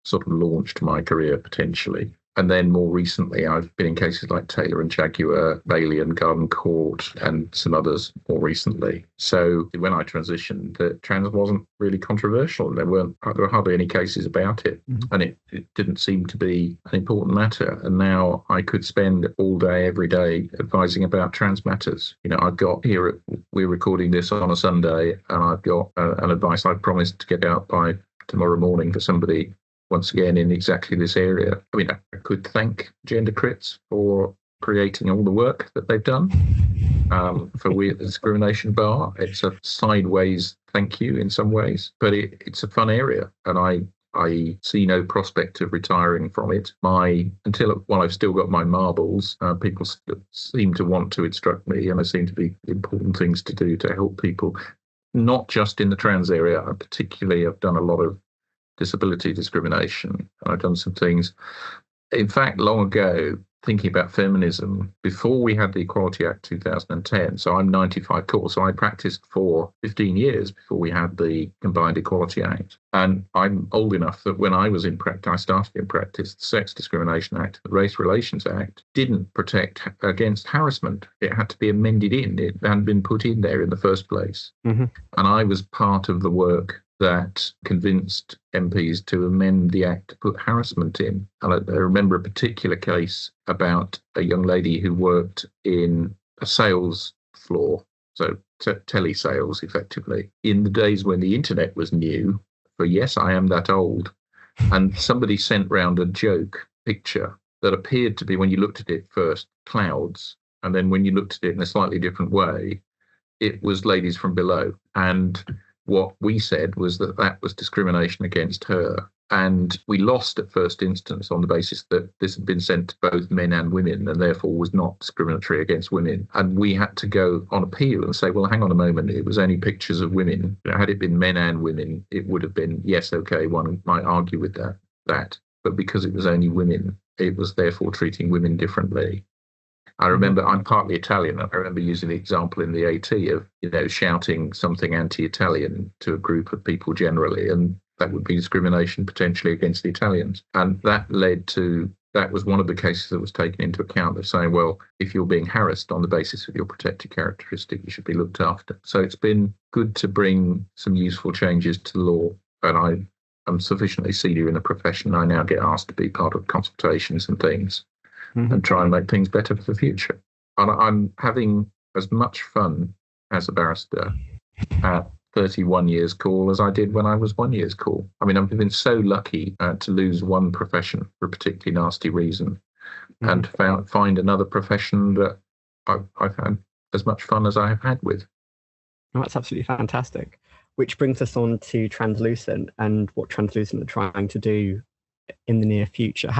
sort of launched my career potentially. And then more recently, I've been in cases like Taylor and Jaguar, Bailey and Garden Court, and some others more recently. So when I transitioned, trans wasn't really controversial. There were hardly any cases about it. Mm-hmm. And it didn't seem to be an important matter. And now I could spend all day, every day, advising about trans matters. I've got here, we're recording this on a Sunday, and I've got an advice I've promised to get out by tomorrow morning for somebody once again in exactly this area. I mean, I could thank Gender Crits for creating all the work that they've done for We at the Discrimination Bar. It's a sideways thank you in some ways, but it's a fun area, and I see no prospect of retiring from it. While I've still got my marbles, people seem to want to instruct me, and there seem to be important things to do to help people, not just in the trans area. Particularly, I've done a lot of disability discrimination. I've done some things, in fact, long ago, thinking about feminism, before we had the Equality Act 2010. So I'm 95 core. So I practiced for 15 years before we had the Combined Equality Act. And I'm old enough that when I was in practice, I started in practice, the Sex Discrimination Act, the Race Relations Act, didn't protect against harassment. It had to be amended in. It hadn't been put in there in the first place. Mm-hmm. And I was part of the work that convinced MPs to amend the Act to put harassment in. And I remember a particular case about a young lady who worked in a sales floor, so telesales effectively, in the days when the internet was new. For yes, I am that old. And somebody sent round a joke picture that appeared to be, when you looked at it first, clouds. And then when you looked at it in a slightly different way, it was ladies from below. And what we said was that was discrimination against her. And we lost at first instance on the basis that this had been sent to both men and women and therefore was not discriminatory against women. And we had to go on appeal and say, well, hang on a moment, it was only pictures of women. Had it been men and women, it would have been, yes, okay, one might argue with that. But because it was only women, it was therefore treating women differently. I remember, I'm partly Italian. I remember using the example in the AT of, shouting something anti-Italian to a group of people generally, and that would be discrimination potentially against the Italians. And that was one of the cases that was taken into account of saying, well, if you're being harassed on the basis of your protected characteristic, you should be looked after. So it's been good to bring some useful changes to the law. And I'm sufficiently senior in the profession. I now get asked to be part of consultations and things. Mm-hmm. And try and make things better for the future. And I'm having as much fun as a barrister at 31 years call as I did when I was 1 year's call. I mean, I've been so lucky to lose one profession for a particularly nasty reason, and find another profession that I've had as much fun as I have had with.
Oh, that's absolutely fantastic. Which brings us on to Translucent and what Translucent are trying to do in the near future.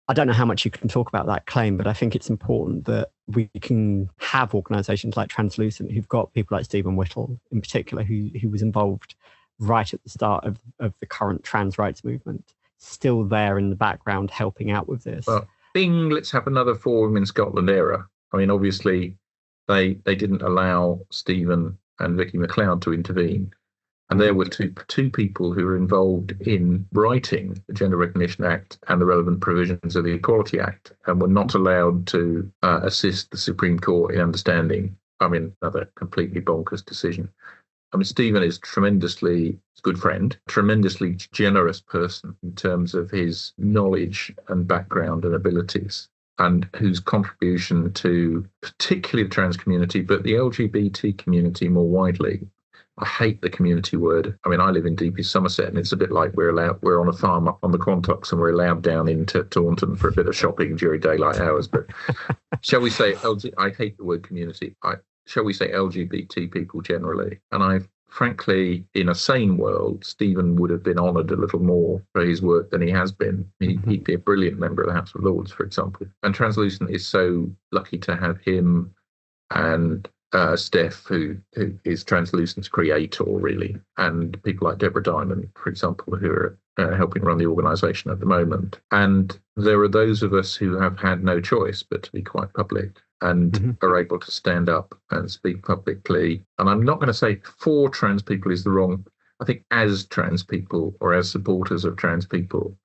I don't know how much you can talk about that claim, but I think it's important that we can have organisations like Translucent who've got people like Stephen Whittle in particular, who was involved right at the start of the current trans rights movement, still there in the background helping out with this.
Well, let's have another For Women Scotland era. I mean, obviously, they didn't allow Stephen and Vicky McLeod to intervene. And there were two people who were involved in writing the Gender Recognition Act and the relevant provisions of the Equality Act, and were not allowed to assist the Supreme Court in understanding. I mean, another completely bonkers decision. I mean, Stephen is tremendously good friend, tremendously generous person in terms of his knowledge and background and abilities, and whose contribution to particularly the trans community, but the LGBT community more widely. I hate the community word. I mean, I live in deep East Somerset, and it's a bit like we're on a farm up on the Quantocks, and we're allowed down into Taunton for a bit of shopping during daylight hours. But shall we say I hate the word community. Shall we say LGBT people generally? And I've frankly, in a sane world, Stephen would have been honoured a little more for his work than he has been. He'd be a brilliant member of the House of Lords, for example. And Translucent is so lucky to have him and Steph, who is Translucent's creator, really, and people like Deborah Diamond, for example, who are helping run the organisation at the moment. And there are those of us who have had no choice but to be quite public and are able to stand up and speak publicly. And I'm not going to say for trans people is the wrong. I think as trans people or as supporters of trans people,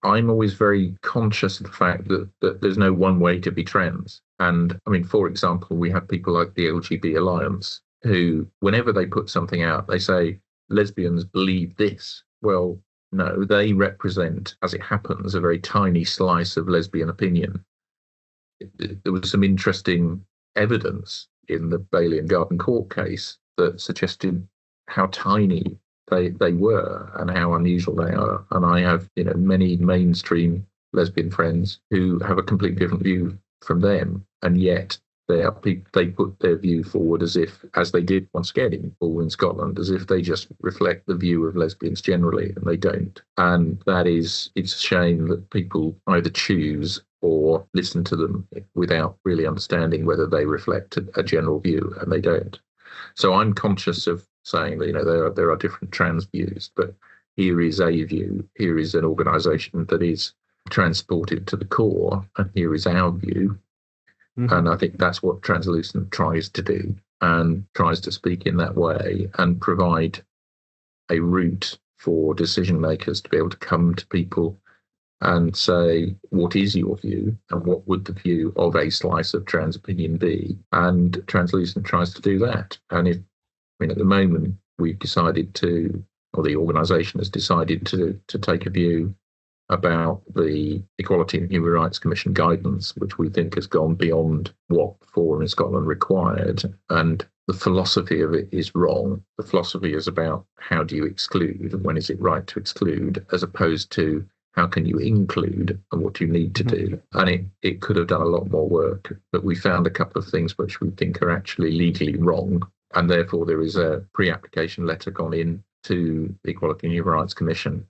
I'm always very conscious of the fact that there's no one way to be trans. And I mean, for example, we have people like the LGB Alliance who, whenever they put something out, they say lesbians believe this. Well, no, they represent, as it happens, a very tiny slice of lesbian opinion. There was some interesting evidence in the Bailey and Garden Court case that suggested how tiny they were and how unusual they are. And I have, many mainstream lesbian friends who have a completely different view from them, and yet they put their view forward as they did once again in Scotland, as if they just reflect the view of lesbians generally, and they don't. And it's a shame that people either choose or listen to them without really understanding whether they reflect a general view, and they don't. So I'm conscious of saying that there are different trans views, but here is a view, here is an organisation that is transported to the core, and here is our view. And I think that's what Translucent tries to do, and tries to speak in that way and provide a route for decision makers to be able to come to people and say, what is your view and what would the view of a slice of trans opinion be? And Translucent tries to do that. And at the moment, we've decided or the organisation has decided to take a view about the Equality and Human Rights Commission guidance, which we think has gone beyond what Forum in Scotland required. And the philosophy of it is wrong. The philosophy is about how do you exclude and when is it right to exclude, as opposed to how can you include and what you need to do. And it could have done a lot more work, but we found a couple of things which we think are actually legally wrong. And therefore, there is a pre-application letter gone in to the Equality and Human Rights Commission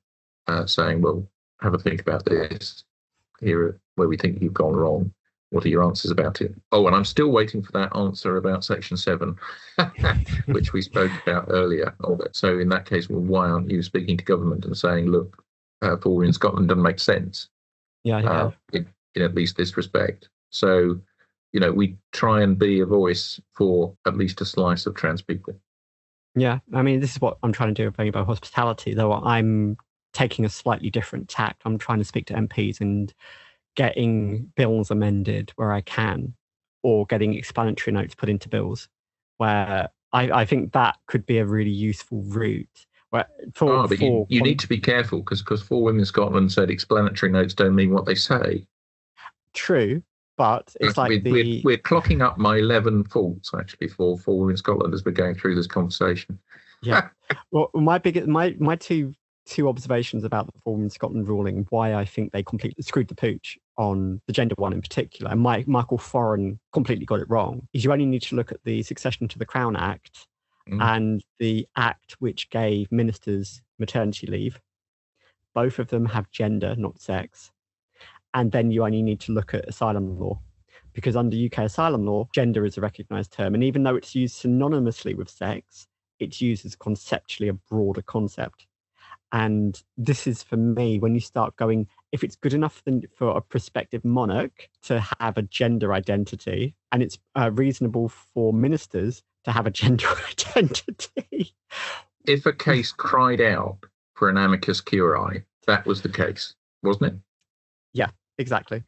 saying, well, have a think about this. Here, where we think you've gone wrong. What are your answers about it? Oh, and I'm still waiting for that answer about Section 7, which we spoke about earlier. So in that case, well, why aren't you speaking to government and saying, look, Forum in Scotland doesn't make sense?
Yeah.
In at least this respect. So, we try and be a voice for at least a slice of trans people.
Yeah, I mean, this is what I'm trying to do with Rainbow Hospitality, though I'm taking a slightly different tack. I'm trying to speak to MPs and getting bills amended where I can, or getting explanatory notes put into bills, where I think that could be a really useful route.
You need to be careful because For Women in Scotland said explanatory notes don't mean what they say.
True, but it's
we're clocking up my 11 faults actually for Women in Scotland as we're going through this conversation.
Yeah, well, my two observations about the Forum in Scotland ruling, why I think they completely screwed the pooch on the gender one in particular, and Michael Foran completely got it wrong, is you only need to look at the Succession to the Crown Act and the act which gave ministers maternity leave. Both of them have gender, not sex. And then you only need to look at asylum law, because under UK asylum law, gender is a recognised term. And even though it's used synonymously with sex, it's used as conceptually a broader concept. And this is, for me, when you start going, if it's good enough for a prospective monarch to have a gender identity, and it's reasonable for ministers to have a gender identity.
If a case cried out for an amicus curiae, that was the case, wasn't it?
Yeah, exactly.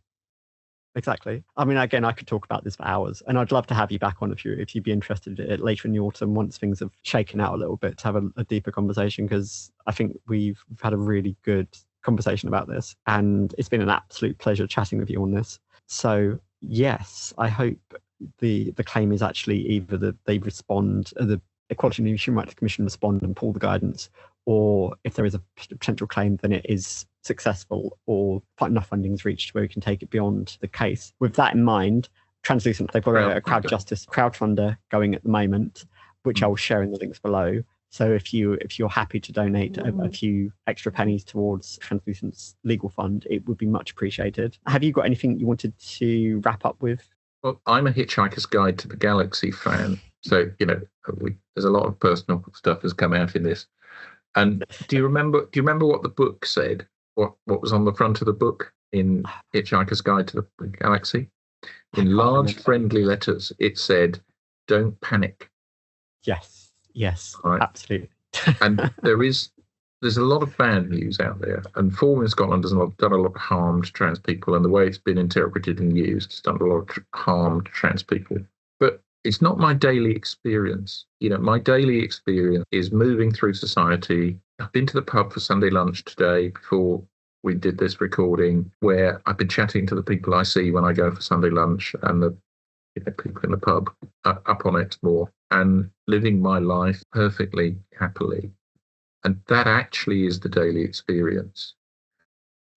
I mean, again, I could talk about this for hours, and I'd love to have you back on if you'd be interested later in the autumn once things have shaken out a little bit, to have a deeper conversation, because I think we've had a really good conversation about this, and it's been an absolute pleasure chatting with you on this. So yes, I hope the claim is actually either that they respond, the Equality and Human Rights Commission respond and pull the guidance, or if there is a potential claim, then it is successful or enough funding is reached where we can take it beyond the case. With that in mind, Translucent, they've got a crowdfunder going at the moment, which I'll share in the links below. So if you're happy to donate a few extra pennies towards Translucent's legal fund, it would be much appreciated. Have you got anything you wanted to wrap up with?
Well, I'm a Hitchhiker's Guide to the Galaxy fan, so there's a lot of personal stuff has come out in this. And do you remember what the book said? What was on the front of the book in Hitchhiker's Guide to the Galaxy? In large, friendly letters, it said, "Don't panic."
Yes,
right.
Absolutely.
And there's a lot of bad news out there, and Forum in Scotland has done a lot of harm to trans people, and the way it's been interpreted and used has done a lot of harm to trans people. But it's not my daily experience. My daily experience is moving through society. I've been to the pub for Sunday lunch today before we did this recording, where I've been chatting to the people I see when I go for Sunday lunch, and the people in the pub up on Exmoor, and living my life perfectly happily. And that actually is the daily experience.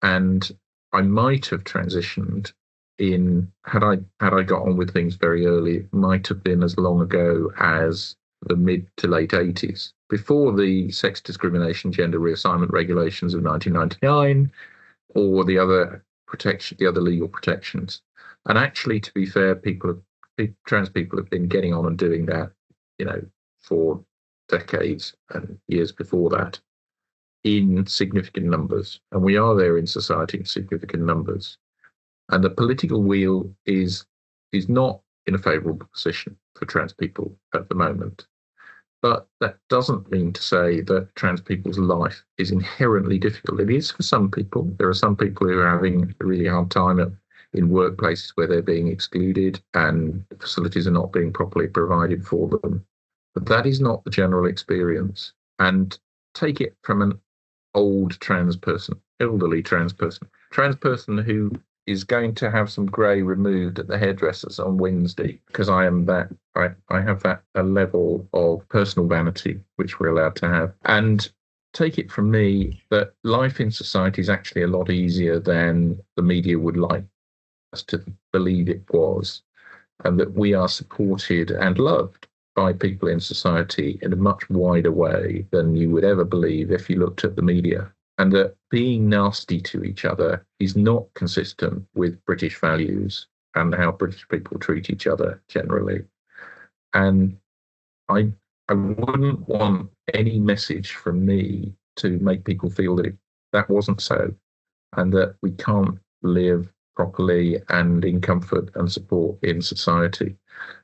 And I might have transitioned had I got on with things very early, it might have been as long ago as the mid to late 80s, before the sex discrimination gender reassignment regulations of 1999 or the other legal protections. And actually, to be fair, trans people have been getting on and doing that, for decades and years before that, in significant numbers. And we are there in society in significant numbers. And the political wheel is not in a favourable position for trans people at the moment. But that doesn't mean to say that trans people's life is inherently difficult. It is for some people. There are some people who are having a really hard time in workplaces where they're being excluded and facilities are not being properly provided for them. But that is not the general experience. And take it from an old trans person, elderly trans person who is going to have some grey removed at the hairdressers on Wednesday, because I have a level of personal vanity which we're allowed to have. And take it from me that life in society is actually a lot easier than the media would like us to believe it was, and that we are supported and loved by people in society in a much wider way than you would ever believe if you looked at the media, and that being nasty to each other is not consistent with British values and how British people treat each other generally. And I wouldn't want any message from me to make people feel that that wasn't so, and that we can't live properly and in comfort and support in society,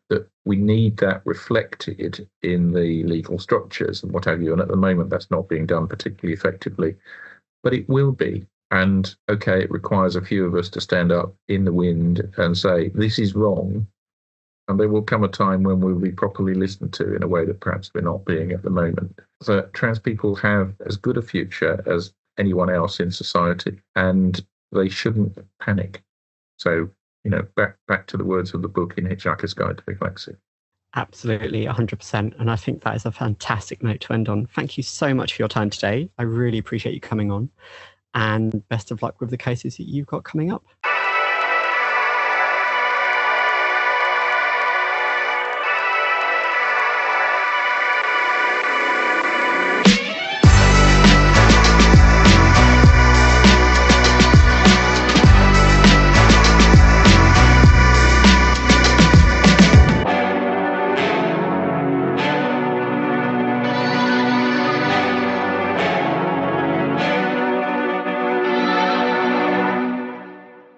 that we need that reflected in the legal structures and what have you. And at the moment, that's not being done particularly effectively, but it will be. And okay, it requires a few of us to stand up in the wind and say, this is wrong. And there will come a time when we'll be properly listened to in a way that perhaps we're not being at the moment. So trans people have as good a future as anyone else in society, and they shouldn't panic. So, back to the words of the book in Hitchhiker's Guide to the Galaxy.
Absolutely, 100%. And I think that is a fantastic note to end on. Thank you so much for your time today. I really appreciate you coming on. And best of luck with the cases that you've got coming up.